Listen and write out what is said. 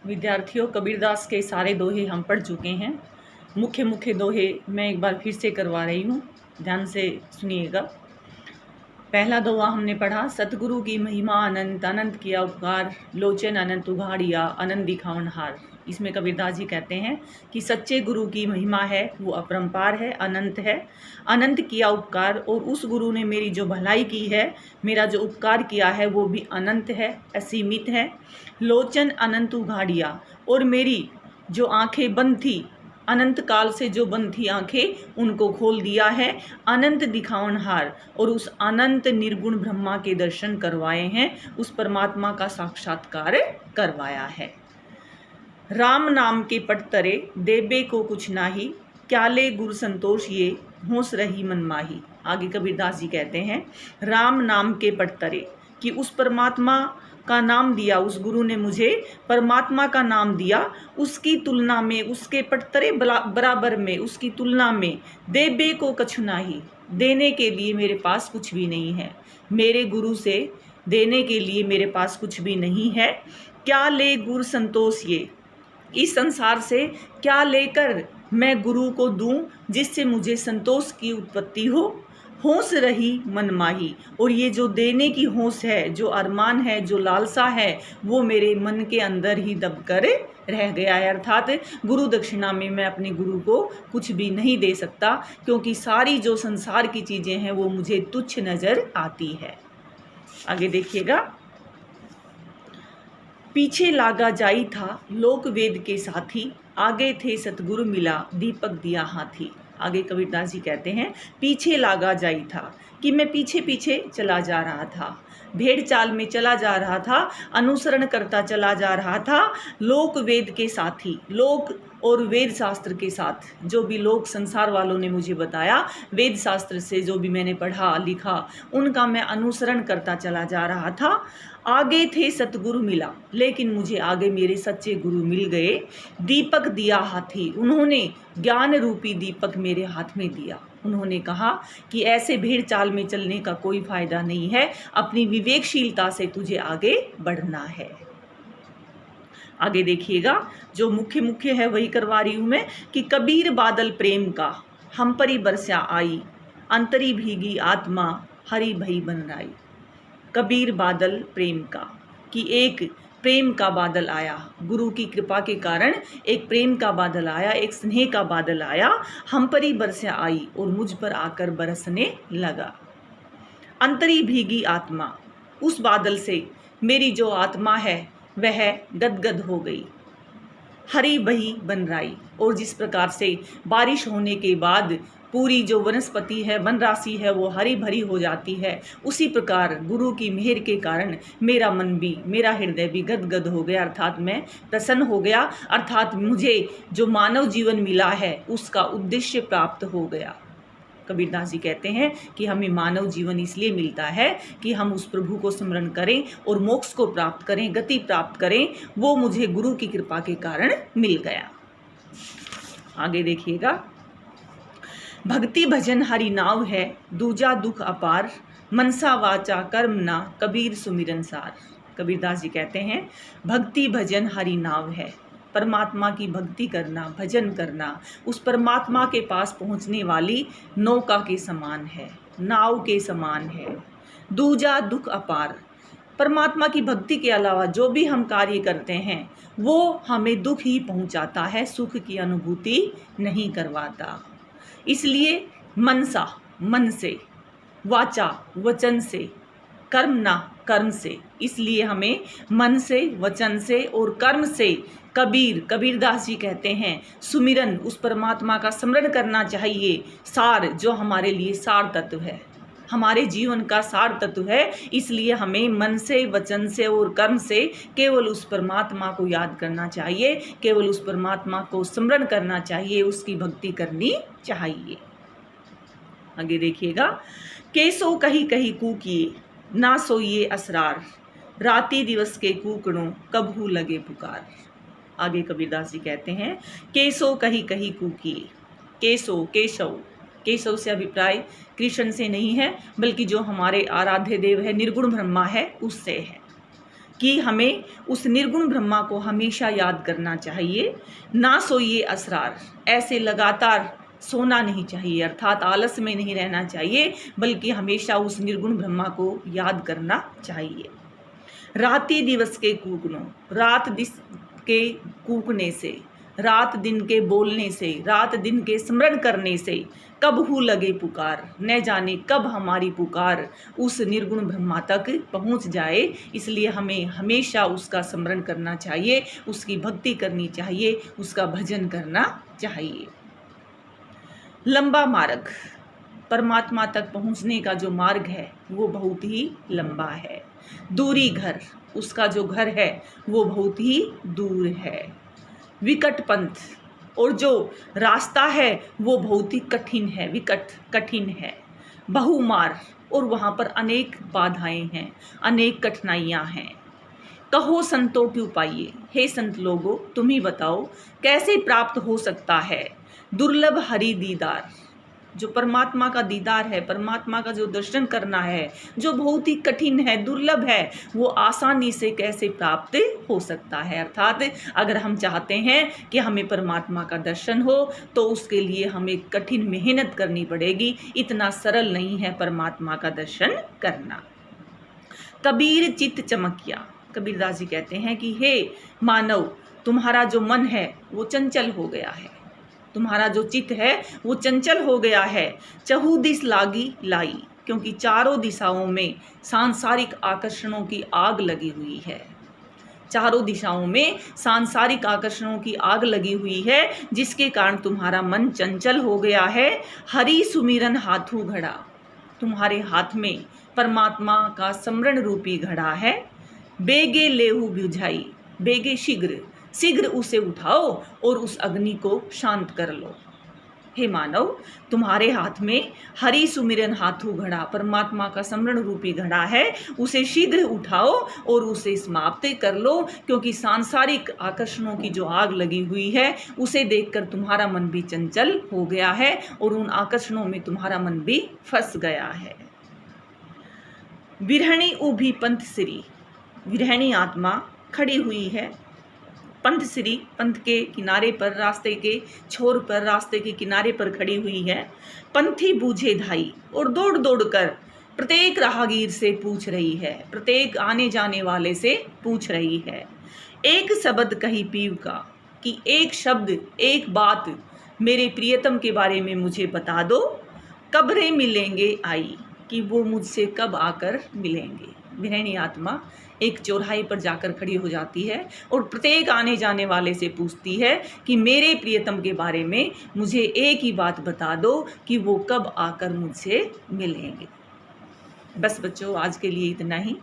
विद्यार्थियों, कबीरदास के सारे दोहे हम पढ़ चुके हैं। मुख्य मुख्य दोहे मैं एक बार फिर से करवा रही हूँ, ध्यान से सुनिएगा। पहला दोहा हमने पढ़ा, सतगुरु की महिमा अनंत, अनंत किया उपकार, लोचन अनंत उघाड़िया, आनंद दिखावन हार। इसमें कबीरदास जी कहते हैं कि सच्चे गुरु की महिमा है वो अपरंपार है, अनंत है, अनंत किया उपकार, और उस गुरु ने मेरी जो भलाई की है, मेरा जो उपकार किया है वो भी अनंत है, असीमित है। लोचन अनंत उघाड़िया, और मेरी जो आंखें बंद थी, अनंत काल से जो बंद थी आंखें, उनको खोल दिया है। अनंत दिखावन हार, और उस अनंत निर्गुण ब्रह्मा के दर्शन करवाए हैं, उस परमात्मा का साक्षात्कार करवाया है। राम नाम के पट तरे, देबे को कुछ नाही, क्या ले गुरु संतोष ये, होश रही मन माही। आगे कबीरदास जी कहते हैं, राम नाम के पट तरे, कि उस परमात्मा का नाम दिया, उस गुरु ने मुझे परमात्मा का नाम दिया, उसकी तुलना में, उसके पटतरे बराबर में, उसकी तुलना में देबे को कछु नाही, देने के लिए मेरे पास कुछ भी नहीं है। मेरे गुरु से देने के लिए मेरे पास कुछ भी नहीं है। क्या ले गुरु संतोष ये, इस संसार से क्या लेकर मैं गुरु को दूं जिससे मुझे संतोष की उत्पत्ति हो। होश रही मन माही, और ये जो देने की होश है, जो अरमान है, जो लालसा है, वो मेरे मन के अंदर ही दब कर रह गया है। अर्थात गुरु दक्षिणा में मैं अपने गुरु को कुछ भी नहीं दे सकता, क्योंकि सारी जो संसार की चीज़ें हैं वो मुझे तुच्छ नज़र आती है। आगे देखिएगा, पीछे लागा जाई था लोक वेद के साथी, आगे थे सतगुरु मिला दीपक दिया हाथी। आगे कबीरदास जी कहते हैं, पीछे लागा जाई था, कि मैं पीछे पीछे चला जा रहा था, भेड़ चाल में चला जा रहा था, अनुसरण करता चला जा रहा था लोक वेद के साथी। लोक और वेद शास्त्र के साथ, जो भी लोग संसार वालों ने मुझे बताया, वेद शास्त्र से जो भी मैंने पढ़ा लिखा, उनका मैं अनुसरण करता चला जा रहा था। आगे थे सतगुरु मिला, लेकिन मुझे आगे मेरे सच्चे गुरु मिल गए। दीपक दिया हाथी, उन्होंने ज्ञान रूपी दीपक मेरे हाथ में दिया। उन्होंने कहा कि ऐसे भेड़ चाल में चलने का कोई फायदा नहीं है, अपनी विवेकशीलता से तुझे आगे बढ़ना है। आगे देखिएगा, जो मुख्य मुख्य है वही करवा रही हूँ मैं, कि कबीर बादल प्रेम का, हम परी बरसा आई, अंतरी भीगी आत्मा हरी भई बन आई। कबीर बादल प्रेम का, कि एक प्रेम का बादल आया, गुरु की कृपा के कारण एक प्रेम का बादल आया, एक स्नेह का बादल आया, हम परी बरसा आई, और मुझ पर आकर बरसने लगा। अंतरी भीगी आत्मा, उस बादल से मेरी जो आत्मा है वह गदगद हो गई। हरी बही बन राई, और जिस प्रकार से बारिश होने के बाद पूरी जो वनस्पति है, वन राशि है, वो हरी भरी हो जाती है, उसी प्रकार गुरु की मेहर के कारण मेरा मन भी, मेरा हृदय भी गदगद हो गया, अर्थात मैं प्रसन्न हो गया, अर्थात मुझे जो मानव जीवन मिला है उसका उद्देश्य प्राप्त हो गया। कबीरदास जी कहते हैं कि हमें मानव जीवन इसलिए मिलता है कि हम उस प्रभु को स्मरण करें और मोक्ष को प्राप्त करें, गति प्राप्त करें। वो मुझे गुरु की कृपा के कारण मिल गया। आगे देखिएगा, भक्ति भजन हरि नाव है, दूजा दुख अपार, मनसा वाचा कर्म ना, कबीर सुमिरन सार। कबीरदास जी कहते हैं, भक्ति भजन हरि नाव है, परमात्मा की भक्ति करना, भजन करना, उस परमात्मा के पास पहुंचने वाली नौका के समान है, नाव के समान है। दूजा दुख अपार, परमात्मा की भक्ति के अलावा जो भी हम कार्य करते हैं वो हमें दुख ही पहुंचाता है, सुख की अनुभूति नहीं करवाता। इसलिए मनसा, मन से, वाचा, वचन से, कर्म ना, कर्म से, इसलिए हमें मन से, वचन से और कर्म से कबीरदास जी कहते हैं, सुमिरन, उस परमात्मा का स्मरण करना चाहिए। सार, जो हमारे लिए सार तत्व है, हमारे जीवन का सार तत्व है, इसलिए हमें मन से, वचन से और कर्म से केवल उस परमात्मा को याद करना चाहिए, केवल उस परमात्मा को स्मरण करना चाहिए, उसकी भक्ति करनी चाहिए। आगे देखिएगा, केसो कही कही कूकिए, ना सोइए असरार, राति दिवस के कूकड़ों कबहू लगे पुकार। आगे कबीरदास जी कहते हैं, केसो कही कही कूकिए, केसो, केशव, केशव से अभिप्राय कृष्ण से नहीं है, बल्कि जो हमारे आराध्य देव है, निर्गुण ब्रह्मा है, उससे है। कि हमें उस निर्गुण ब्रह्मा को हमेशा याद करना चाहिए। ना सोइए असरार, ऐसे लगातार सोना नहीं चाहिए, अर्थात आलस में नहीं रहना चाहिए, बल्कि हमेशा उस निर्गुण ब्रह्मा को याद करना चाहिए। राति दिवस के कूकनों, रात दिन के कूकने से, रात दिन के बोलने से, रात दिन के स्मरण करने से कब हु लगे पुकार, न जाने कब हमारी पुकार उस निर्गुण ब्रह्मा तक पहुंच जाए। इसलिए हमें हमेशा उसका स्मरण करना चाहिए, उसकी भक्ति करनी चाहिए, उसका भजन करना चाहिए। लंबा मार्ग, परमात्मा तक पहुंचने का जो मार्ग है वो बहुत ही लंबा है। दूरी घर, उसका जो घर है वो बहुत ही दूर है। विकट पंथ, और जो रास्ता है वो बहुत ही कठिन है, विकट कठिन है। बहुमार, और वहाँ पर अनेक बाधाएं हैं, अनेक कठिनाइयाँ हैं। कहो संतों क्यों पाइए, हे संत लोगों तुम ही बताओ कैसे प्राप्त हो सकता है दुर्लभ हरि दीदार। जो परमात्मा का दीदार है, परमात्मा का जो दर्शन करना है, जो बहुत ही कठिन है, दुर्लभ है, वो आसानी से कैसे प्राप्त हो सकता है। अर्थात अगर हम चाहते हैं कि हमें परमात्मा का दर्शन हो तो उसके लिए हमें कठिन मेहनत करनी पड़ेगी, इतना सरल नहीं है परमात्मा का दर्शन करना। कबीर चित्त चमकिया, कबीरदास जी कहते हैं कि हे मानव, तुम्हारा जो मन है वो चंचल हो गया है, तुम्हारा जो चित्त है वो चंचल हो गया है। चहु दिस लागी लाई, क्योंकि चारों दिशाओं में सांसारिक आकर्षणों की आग लगी हुई है। चारों दिशाओं में सांसारिक आकर्षणों की आग लगी हुई है, जिसके कारण तुम्हारा मन चंचल हो गया है। हरि सुमिरन हाथू घड़ा, तुम्हारे हाथ में परमात्मा का स्मरण रूपी घड़ा है। बेगे लेहू बुझाई, बेगे शीघ्र, शीघ्र उसे उठाओ और उस अग्नि को शांत कर लो। हे मानव, तुम्हारे हाथ में हरि सुमिरन हाथू घड़ा, परमात्मा का स्मरण रूपी घड़ा है, उसे शीघ्र उठाओ और उसे समाप्त कर लो, क्योंकि सांसारिक आकर्षणों की जो आग लगी हुई है उसे देखकर तुम्हारा मन भी चंचल हो गया है और उन आकर्षणों में तुम्हारा मन भी फंस गया है। विरहणी उभी पंथ सिरी, विरहणी आत्मा खड़ी हुई है पंथ सिरी, पंथ के किनारे पर, रास्ते के छोर पर, रास्ते के किनारे पर खड़ी हुई है। पंथी बूझे धाई, और दौड़ दौड़ कर प्रत्येक राहगीर से पूछ रही है, प्रत्येक आने जाने वाले से पूछ रही है। एक शब्द कही पीव का, कि एक शब्द, एक बात मेरे प्रियतम के बारे में मुझे बता दो। कब रे मिलेंगे आई, कि वो मुझसे कब आकर मिलेंगे। विरहणी आत्मा एक चौराहे पर जाकर खड़ी हो जाती है और प्रत्येक आने जाने वाले से पूछती है कि मेरे प्रियतम के बारे में मुझे एक ही बात बता दो कि वो कब आकर मुझसे मिलेंगे। बस बच्चों, आज के लिए इतना ही।